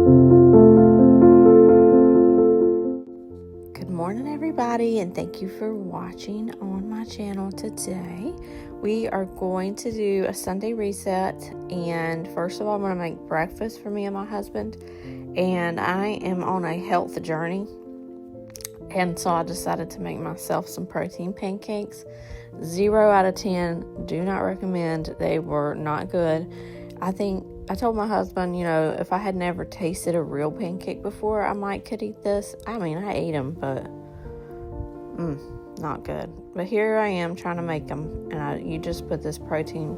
Good morning, everybody, and thank you for watching on my channel today. We are going to do a Sunday reset, and first of all, I'm going to make breakfast for me and my husband, and I am on a health journey, and so I decided to make myself some protein pancakes. 0 out of 10, do not recommend. They were not good. I told my husband, if I had never tasted a real pancake before, I could eat this. I ate them, but not good. But here I am trying to make them, and you just put this protein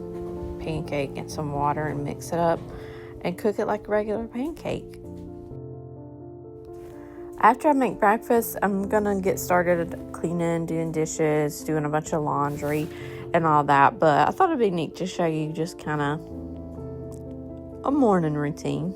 pancake in some water and mix it up and cook it like a regular pancake. After I make breakfast, I'm gonna get started cleaning, doing dishes, doing a bunch of laundry and all that, but I thought it'd be neat to show you just kind of a morning routine.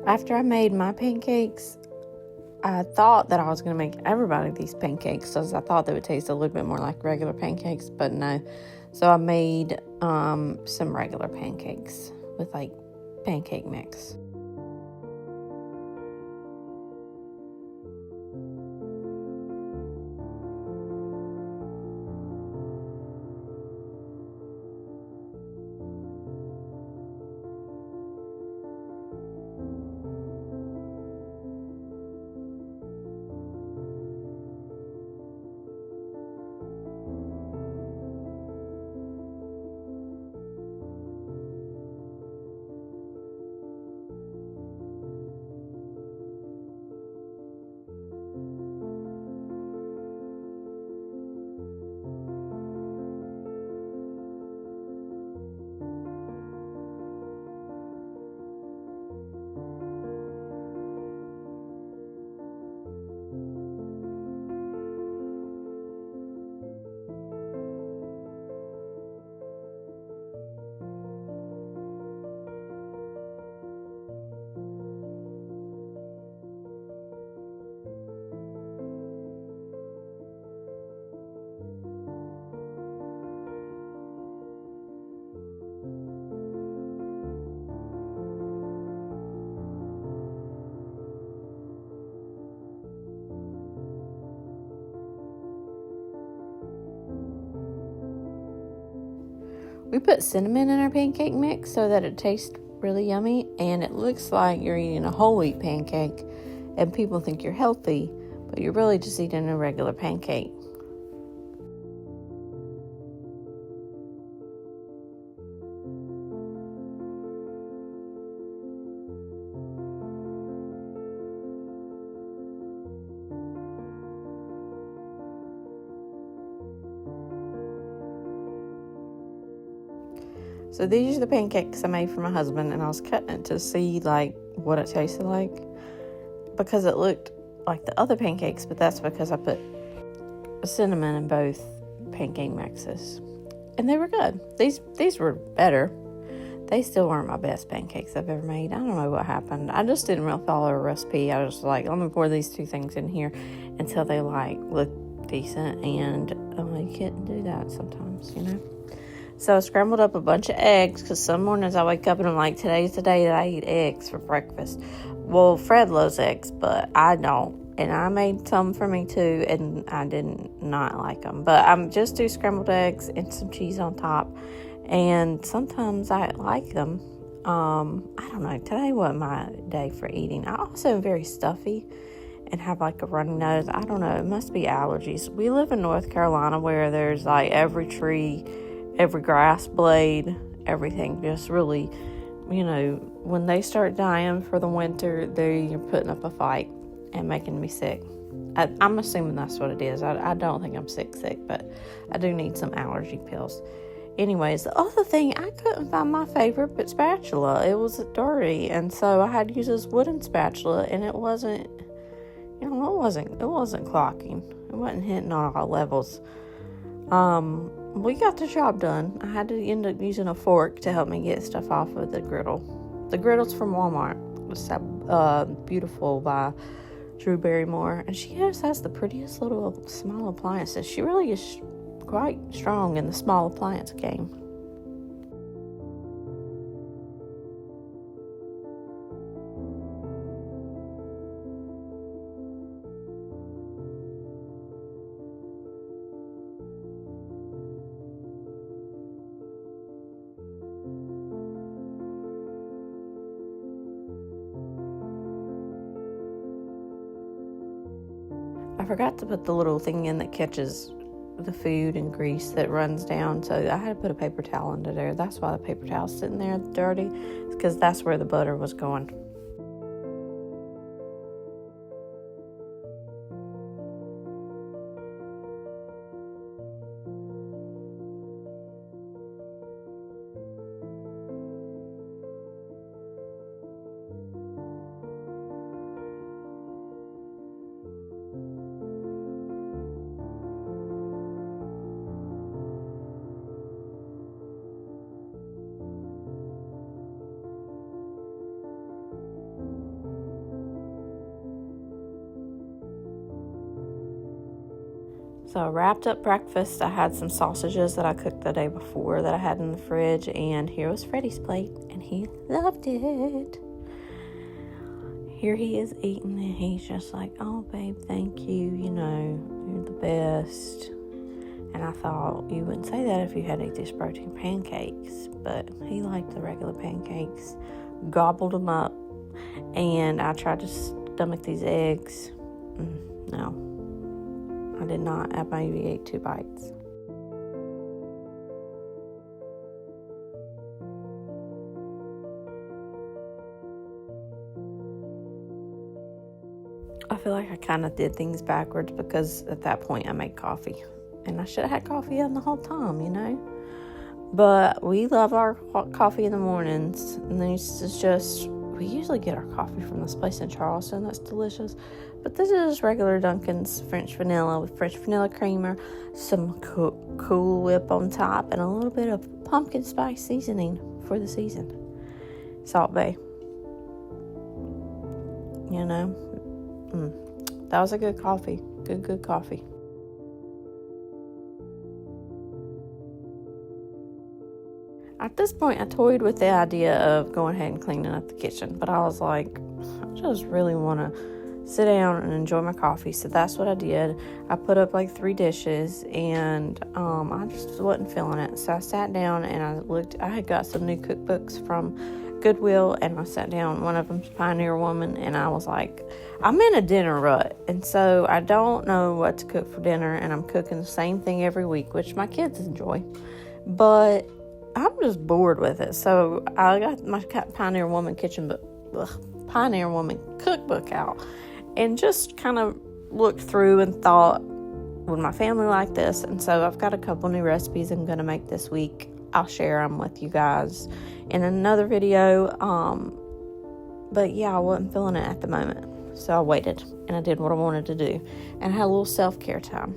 After I made my pancakes, I thought that I was going to make everybody these pancakes because I thought they would taste a little bit more like regular pancakes, but no. So I made some regular pancakes with pancake mix. We put cinnamon in our pancake mix so that it tastes really yummy, and it looks like you're eating a whole wheat pancake, and people think you're healthy, but you're really just eating a regular pancake. So these are the pancakes I made for my husband, and I was cutting it to see what it tasted like, because it looked like the other pancakes, but that's because I put cinnamon in both pancake mixes. and they were good. These were better. They still weren't my best pancakes I've ever made. I don't know what happened. I just didn't really follow a recipe. I was like, let me pour these 2 things in here until they look decent, and you can't do that sometimes, So I scrambled up a bunch of eggs, because some mornings I wake up and I'm like, today's the day that I eat eggs for breakfast. Well, Fred loves eggs, but I don't. And I made some for me too, and I did not like them. But I'm just do scrambled eggs and some cheese on top. And sometimes I like them. I don't know. Today wasn't my day for eating. I also am very stuffy and have like a runny nose. I don't know. It must be allergies. We live in North Carolina where there's like every tree, every grass blade, everything just really, when they start dying for the winter, they're putting up a fight and making me sick. I'm assuming that's what it is. I don't think I'm sick, but I do need some allergy pills. Anyways, the other thing, I couldn't find my favorite spatula. It was dirty, and so I had to use this wooden spatula, and it wasn't, it wasn't clocking. It wasn't hitting on all levels. We got the job done. I had to end up using a fork to help me get stuff off of the griddle. The griddle's from Walmart. It's Beautiful by Drew Barrymore, and she just has the prettiest little small appliances. She really is quite strong in the small appliance game. I forgot to put the little thing in that catches the food and grease that runs down, so I had to put a paper towel under there. That's why the paper towel's sitting there dirty, because that's where the butter was going. So I wrapped up breakfast. I had some sausages that I cooked the day before that I had in the fridge, and here was Freddie's plate, and he loved it. Here he is eating, and he's just like, oh, babe, thank you, you're the best. And I thought you wouldn't say that if you had these protein pancakes, but he liked the regular pancakes, gobbled them up, and I tried to stomach these eggs. No. I did not. I maybe ate 2 bites. I feel like I kind of did things backwards, because at that point I made coffee. And I should have had coffee in the whole time, But we love our coffee in the mornings. And then it's just, we usually get our coffee from this place in Charleston that's delicious. But this is regular Dunkin's French vanilla with French vanilla creamer, some Cool Whip on top, and a little bit of pumpkin spice seasoning for the season. Salt Bae. That was a good coffee. Good coffee. At this point, I toyed with the idea of going ahead and cleaning up the kitchen, but I was like, I just really want to sit down and enjoy my coffee, so that's what I did. I put up like 3 dishes, and I just wasn't feeling it, so I sat down and I had got some new cookbooks from Goodwill, and I sat down. One of them's Pioneer Woman, and I was like, I'm in a dinner rut, and so I don't know what to cook for dinner, and I'm cooking the same thing every week, which my kids enjoy, but I'm just bored with it. So I got my Pioneer Woman Pioneer Woman cookbook out, and just kind of looked through and thought, would my family like this? And so I've got a couple new recipes I'm going to make this week. I'll share them with you guys in another video. But yeah, I wasn't feeling it at the moment. So I waited, and I did what I wanted to do, and I had a little self-care time.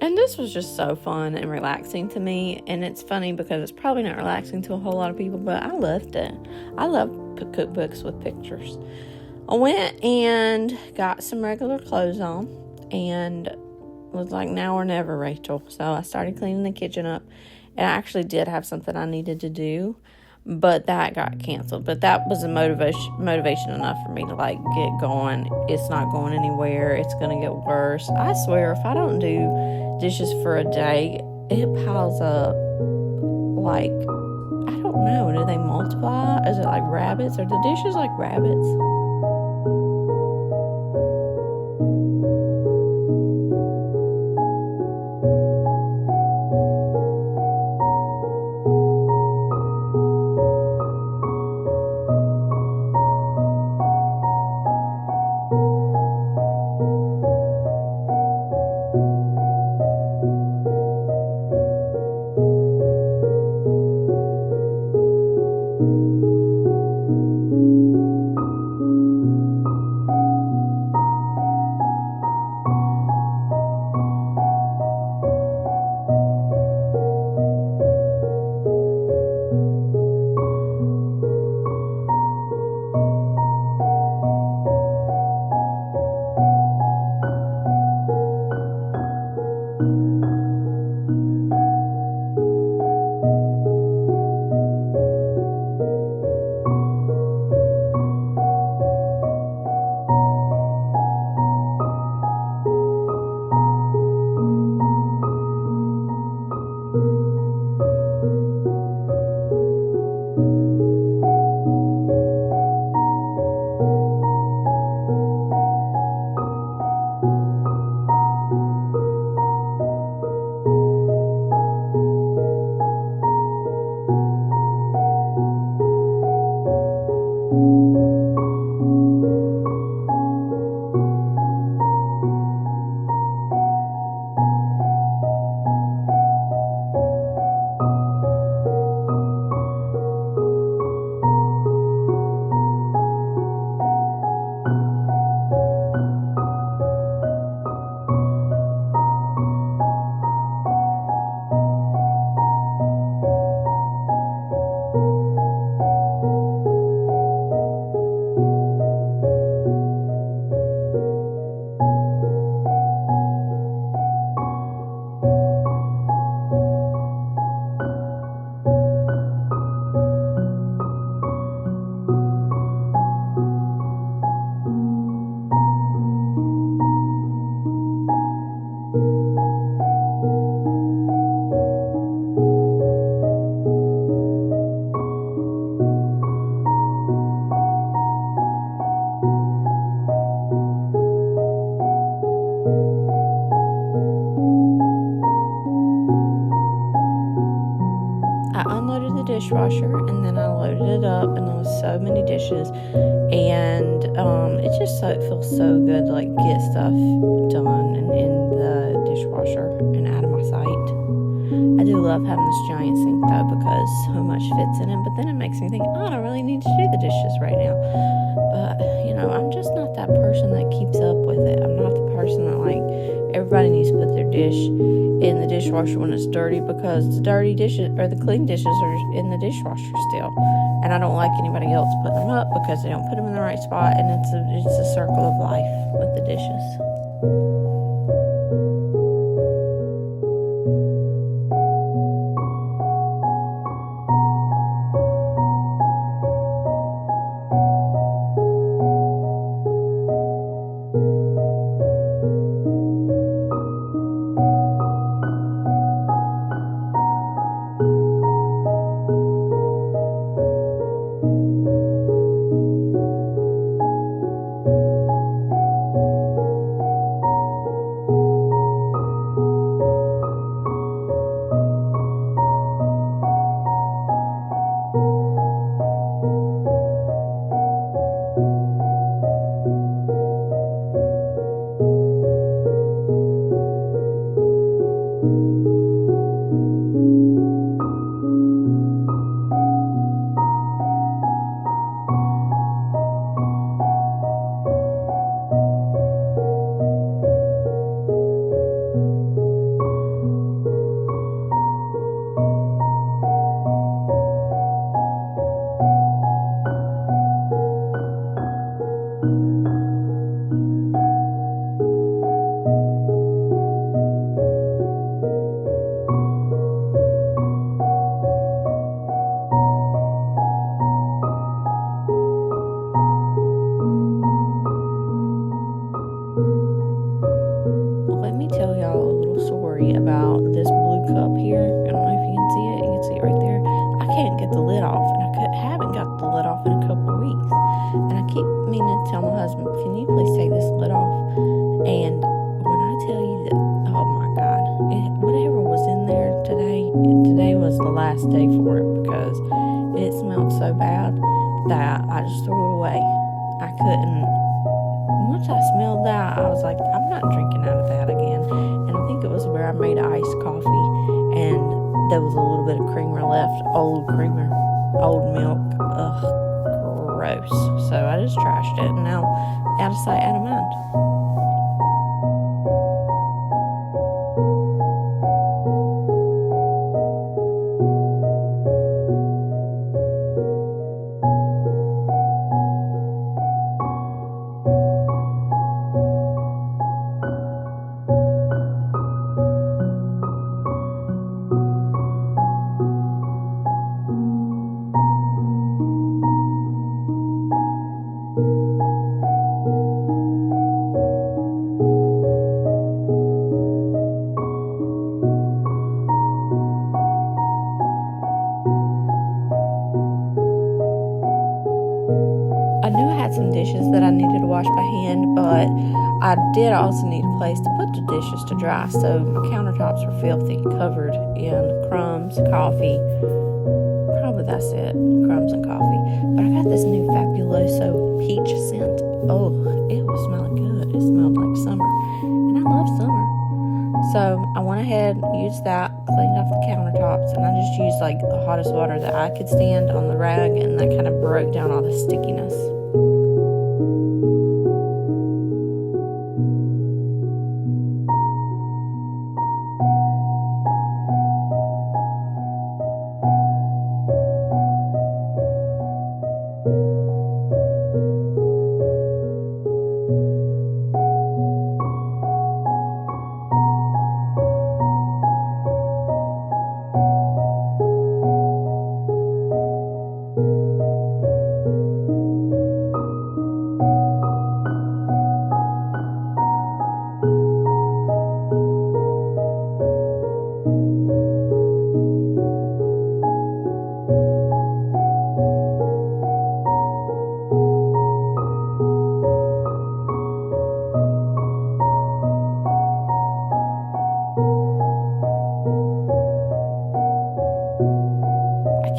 And this was just so fun and relaxing to me. And it's funny because it's probably not relaxing to a whole lot of people, but I loved it. I love cookbooks with pictures. I went and got some regular clothes on and was like, now or never, Rachel. So I started cleaning the kitchen up. And I actually did have something I needed to do, but that got canceled. But that was a motivation enough for me to like get going. It's not going anywhere. It's going to get worse. I swear, if I don't do dishes for a day, it piles up like, I don't know. Do they multiply? Is it like rabbits? Are the dishes like rabbits? Dishwasher, and then I loaded it up, and there was so many dishes, and it feels so good to like get stuff done and in the dishwasher and out of my sight. I do love having this giant sink though because so much fits in it, but then it makes me think, oh, I don't really need to do the dishes right now. But I'm just not that person that keeps up with it. I'm not the person that like everybody needs to put their dish in the dishwasher when it's dirty, because the dirty dishes or the clean dishes are in the dishwasher still, and I don't like anybody else putting them up because they don't put them in the right spot, and it's a circle of life with the dishes. tell my husband, can you please take this lid off? And when I tell you that, oh my God, whatever was in there today was the last day for it, because it smelled so bad that I just threw it away. I couldn't. Once I smelled that, I was like, I'm not drinking out of that again. And I think it was where I made iced coffee, and there was a little bit of creamer left, old milk. Ugh, gross. So I just trashed it, and now out of sight, out of mind. I knew I had some dishes that I needed to wash by hand, but I did also need a place to put the dishes to dry. So my countertops were filthy, covered in crumbs, coffee. Probably that's it, crumbs and coffee. But I got this new Fabuloso peach scent. Oh, it was smelling good. It smelled like summer, and I love summer. So I went ahead, used that, cleaned off the countertops, and I just used like the hottest water that I could stand on the rag, and that kind of broke down all the stickiness.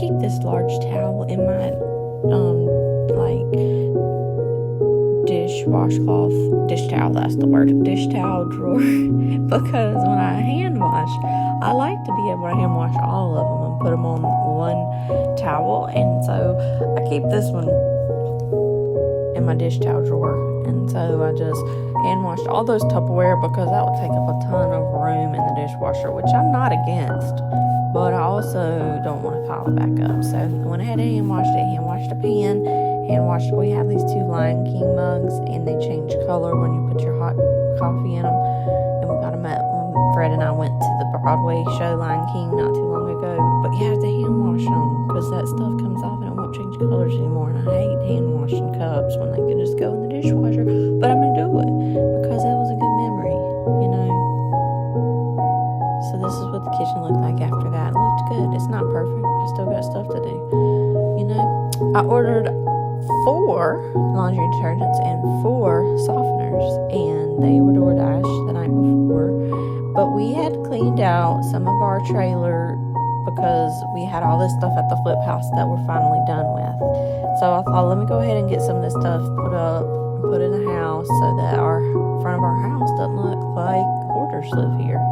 Keep this large towel in my dish towel drawer because when I hand wash, I like to be able to hand wash all of them and put them on one towel, and so I keep this one in my dish towel drawer. And so I just hand washed all those Tupperware because that would take up a ton of room in the dishwasher, which I'm not against, but I also don't want to pile it back up. So I went ahead and hand washed a pan, we have these 2 Lion King mugs, and they change color when you put your hot coffee in them, and we got them at when Fred and I went to the Broadway show Lion King not too long ago. But you have to hand wash them because that stuff comes off and it won't change colors anymore, and I hate hand washing cups when they can just go in the dishwasher, but I'm gonna do it because that was a good memory, you know. So this is what the kitchen looked like after that. It looked good. It's not perfect. I still got stuff to do, you know. I ordered 4 laundry detergents and 4 softeners, and they were DoorDash the night before. But we had cleaned out some of our trailer because we had all this stuff at the flip house that we're finally done with. So I thought, let me go ahead and get some of this stuff put in the house so that our front of our house doesn't look like hoarders live here.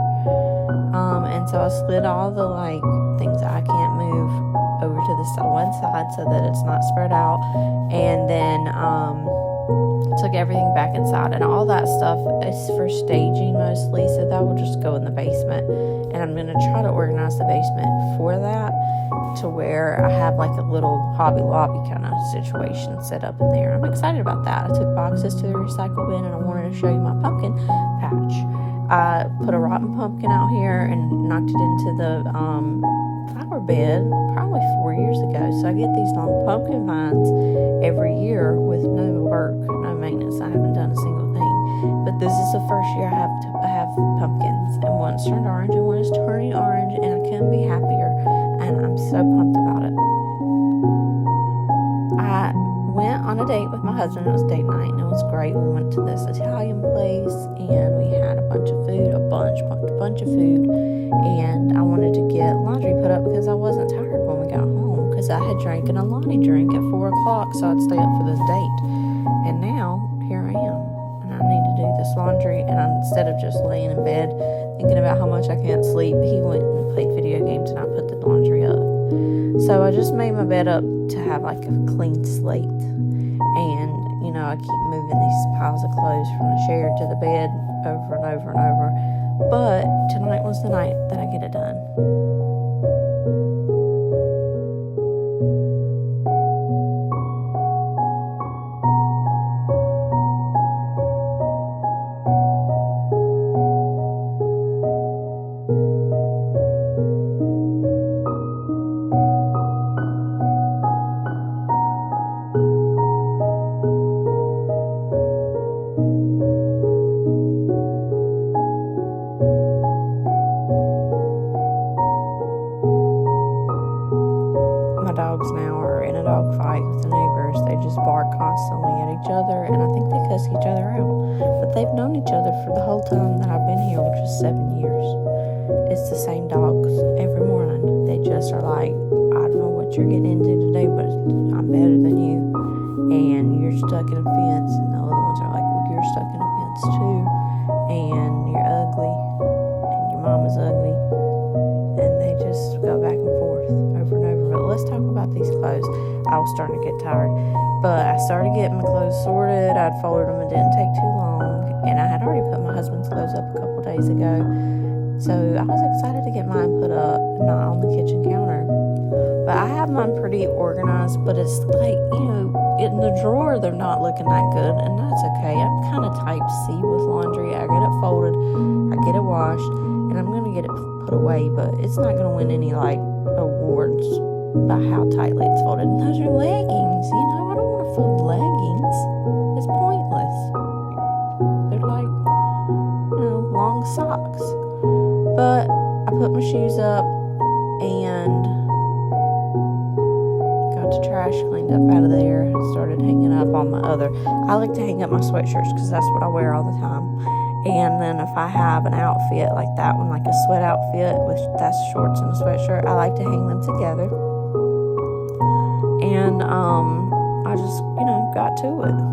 And so I slid all the things that I can't move over to the one side so that it's not spread out, and then took everything back inside, and all that stuff is for staging mostly, so that will just go in the basement. And I'm going to try to organize the basement for that to where I have like a little Hobby Lobby kind of situation set up in there. I'm excited about that. I took boxes to the recycle bin, and I wanted to show you my pumpkin patch. I put a rotten pumpkin out here and knocked it into the flower bed probably 4 years ago. So I get these long pumpkin vines every year with no work, no maintenance. I haven't done a single thing. But this is the first year I have pumpkins, and one's turned orange and one is turning orange, and I couldn't be happier, and I'm so pumped about it. I went on a date with my husband. It was date night, and it was great. We went to this Italian place, and we had a bunch of food, a bunch of food, and I wanted to get laundry put up because I wasn't tired when we got home, because I had drank an Alani drink at 4 o'clock, so I'd stay up for this date. And now, here I am, and I need to do this laundry, and instead of just laying in bed thinking about how much I can't sleep, he went and played video games, and I put the laundry up. So I just made my bed up to have like a clean slate. And, I keep moving these piles of clothes from the chair to the bed over and over and over. But tonight was the night that I get it done. Dogs now are in a dog fight with the neighbors. They just bark constantly at each other, and I think they cuss each other out. But they've known each other for the whole time that I've been here, which is 7 years. It's the same dogs every morning. They just are like, I don't know what you're getting into today, but I'm better than you, and you're stuck in a fence. And the other ones are like, well, you're stuck in a fence too, and you're ugly, and your mama's ugly. And they just go back and forth over and over. But let's talk about these clothes. I was starting to get tired, but I started getting my clothes sorted. I'd folded them. It didn't take too long, and I had already put my husband's clothes up a couple days ago, so I was excited to get mine put up, not on the kitchen counter. But I have mine pretty organized, but it's like, in the drawer they're not looking that good, and that's okay. I'm kind of type C with laundry. I get it folded, I get it washed, and I'm going to get it put away, but it's not going to win any awards by how tightly it's folded. And those are leggings, I don't want to fold leggings. It's pointless. They're like, long socks. But I put my shoes up and got the trash cleaned up out of there. Started hanging up on I like to hang up my sweatshirts because that's what I wear all the time. And then if I have an outfit like that one, like a sweat outfit with that's shorts and a sweatshirt, I like to hang them together. And I just, got to it.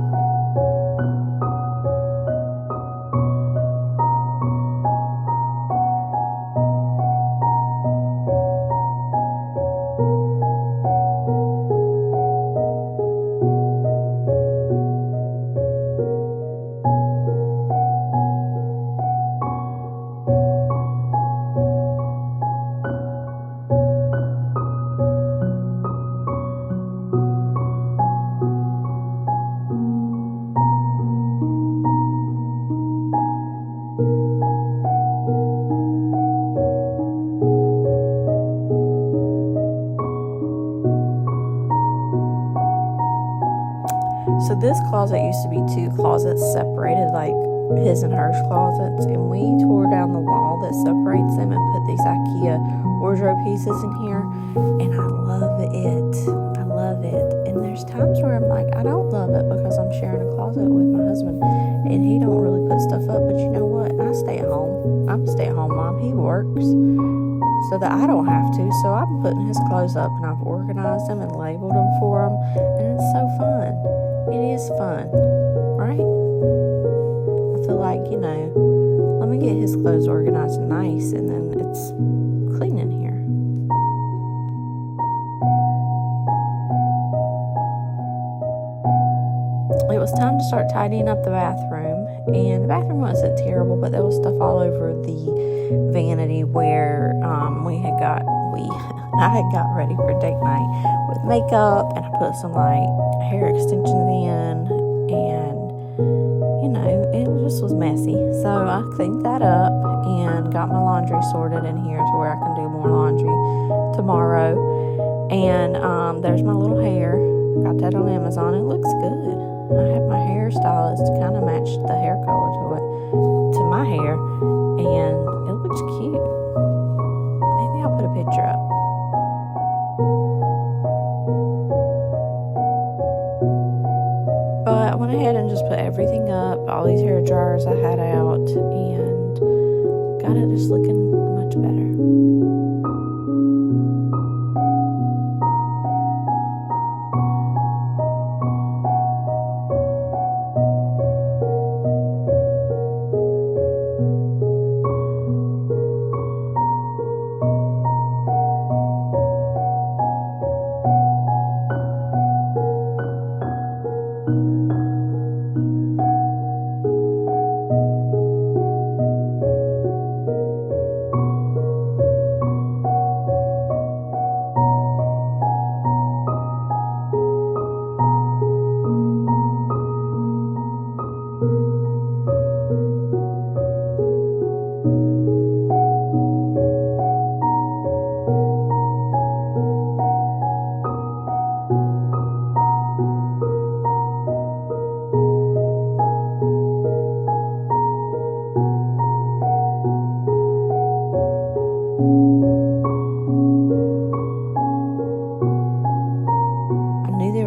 So this closet used to be 2 closets separated, like his and hers closets, and we tore down the wall that separates them and put these IKEA wardrobe pieces in here, and I love it. And there's times where I'm like, I don't love it because I'm sharing a closet with my husband, and he don't really put stuff up, but you know what? I stay at home. I'm a stay-at-home mom. He works so that I don't have to, so I'm putting his clothes up, and I've organized them and labeled them for him, and it's so fun. It is fun, right? I feel like, let me get his clothes organized and nice, and then it's clean in here. It was time to start tidying up the bathroom, and the bathroom wasn't terrible, but there was stuff all over the vanity where I had got ready for date night with makeup, and I put some hair extensions in, and it just was messy. So I cleaned that up and got my laundry sorted in here to where I can do more laundry tomorrow. And there's my little hair. Got that on Amazon. It looks good. I had my hairstylist kind of match the hair color to my hair, and it looks cute. Maybe I'll put a picture up. went ahead and just put everything up, all these hair dryers I had out, and got it just looking much better.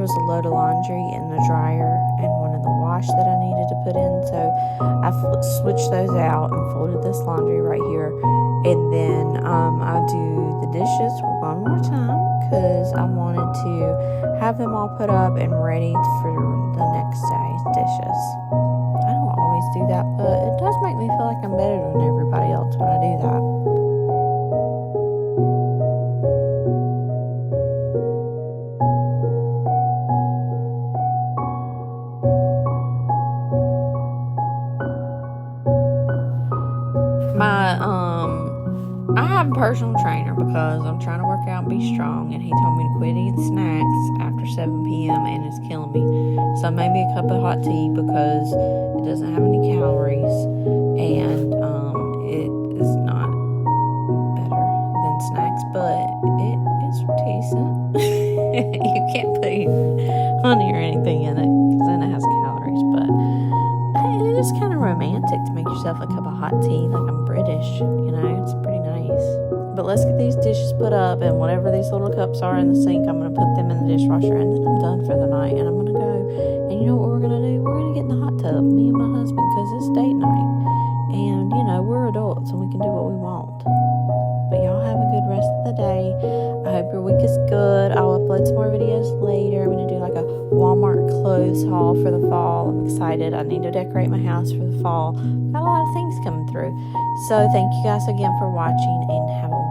A load of laundry in the dryer and one in the wash that I needed to put in, so I switched those out and folded this laundry right here, and then I'll do the dishes one more time because I wanted to have them all put up and ready for the next day's dishes. I don't always do that, but it does make me feel like I'm better than everybody else when I do that. I have a personal trainer because I'm trying to work out and be strong, and he told me to quit eating snacks after 7 p.m. and it's killing me. So I made me a cup of hot tea because it doesn't have any calories, and it is not better than snacks, but it is decent. You can't put honey or anything in it because then it has calories, but it is kind of romantic to make yourself a cup of hot tea like I'm British, it's pretty nice. But let's get these dishes put up, and whatever these little cups are in the sink, I'm going to put them in the dishwasher, and then I'm done for the night, and I'm going to go, and you know what we're going to do? We're going to get in the hot tub, me and my husband, because it's date night, and, we're adults, and we can do what we want. But y'all have a good rest of the day. I hope your week is good. I'll upload some more videos later. I'm going to do like a Walmart clothes haul for the fall. I'm excited. I need to decorate my house for the fall. Got a lot of things coming through. So thank you guys again for watching, and have a